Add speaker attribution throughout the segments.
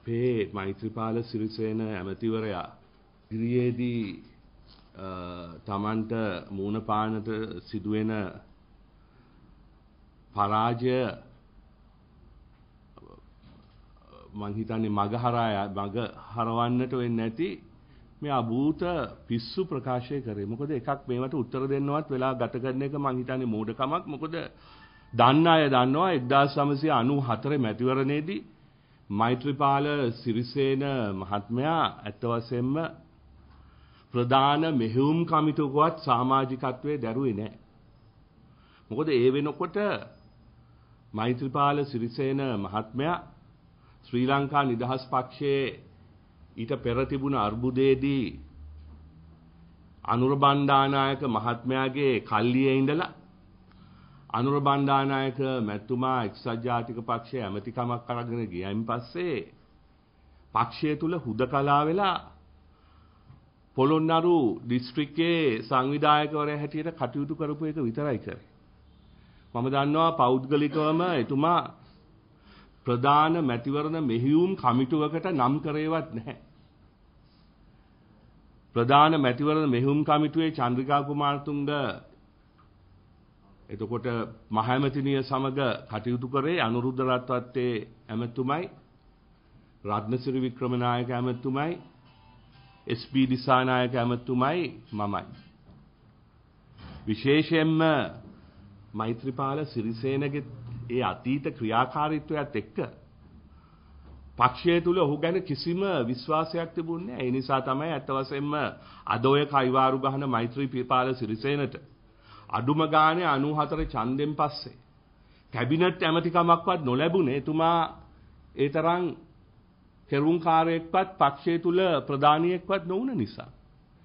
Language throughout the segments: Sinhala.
Speaker 1: අපේ මෛත්‍රීපාල සිරිසේන ඇමතිවරයා ඉරියේදී තමන්ට මූණ පානට සිදුවෙන පරාජය මං හිතන්නේ මග හරවන්නට වෙන්නේ නැති මේ අභූත පිස්සු ප්‍රකාශය කරේ. මොකද එකක් මේවට උත්තර දෙන්නවත් වෙලා ගත කරන එක මං හිතන්නේ මෝඩකමක්. මොකද දන්න අය දන්නවා 1994 මැතිවරණයේදී මෛත්‍රීපාල සිරිසේන මහත්මයා ඇත්ත වශයෙන්ම ප්‍රධාන මෙහෙයුම් කමිටුවකවත් සමාජිකත්වයේ දැරුවේ නැහැ. මොකද ඒ වෙනකොට මෛත්‍රීපාල සිරිසේන මහත්මයා ශ්‍රී ලංකා නිදහස් පක්ෂයේ ඊට පෙර තිබුණ අර්බුදයේදී අනුර බණ්ඩාරනායක මහත්මයාගේ කල්ලියේ ඉඳලා අනුර බණ්ඩාරනායක මැතිතුමා එක්සත් ජාතික පක්ෂයේ ඇමතිකමක් අරගෙන ගියයින් පස්සේ පක්ෂය තුල හුදකලා වෙලා පොළොන්නරු දිස්ත්‍රික්කයේ සංවිධායකවරයා හැටියට කටයුතු කරපු එක විතරයි කරේ. මම දන්නවා පෞද්ගලිකවම එතුමා ප්‍රධාන මැතිවරණ මෙහෙයුම් කමිටුවකට නම් කරේවත් නැහැ. ප්‍රධාන මැතිවරණ මෙහෙයුම් කමිටුවේ චන්ද්‍රිකා කුමාරතුංග එතකොට මහඇමතිනිය සමග කටයුතු කරේ අනුරුද්ධ රත්වත්තේ ඇමතුමයි රත්නසිරි වික්‍රමනායක ඇමතුමයි SP දිසානායක ඇමතුමයි මමයි. විශේෂයෙන්ම මෛත්‍රීපාල සිරිසේනගේ ඒ අතීත ක්‍රියාකාරීත්වයත් එක්ක පක්ෂය තුල ඔහු ගැන කිසිම විශ්වාසයක් තිබුණේ නැහැ. ඒ නිසා තමයි අත් වශයෙන්ම අද ඔය කයිවාරු ගහන මෛත්‍රීපාල සිරිසේනට අඩුම ගානේ 94 ඡන්දෙන් පස්සේ කැබිනට් ඇමතිකමක්වත් නොලැබුණේ එතුමා ඒ තරම් කෙරුම්කාරයෙක්වත් පක්ෂය තුල ප්‍රධානියෙක්වත් නොවුන නිසා.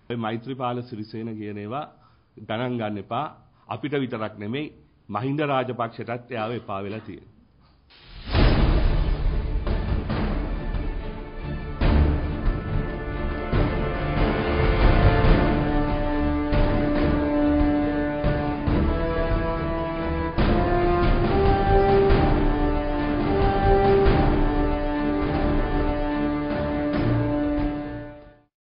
Speaker 1: ඔය මෛත්‍රීපාල සිරිසේන කියන ඒවා ගණන් ගන්න එපා. අපිට විතරක් නෙමෙයි මහින්ද රාජපක්ෂටත් එයාව එපා වෙලා තියෙනවා.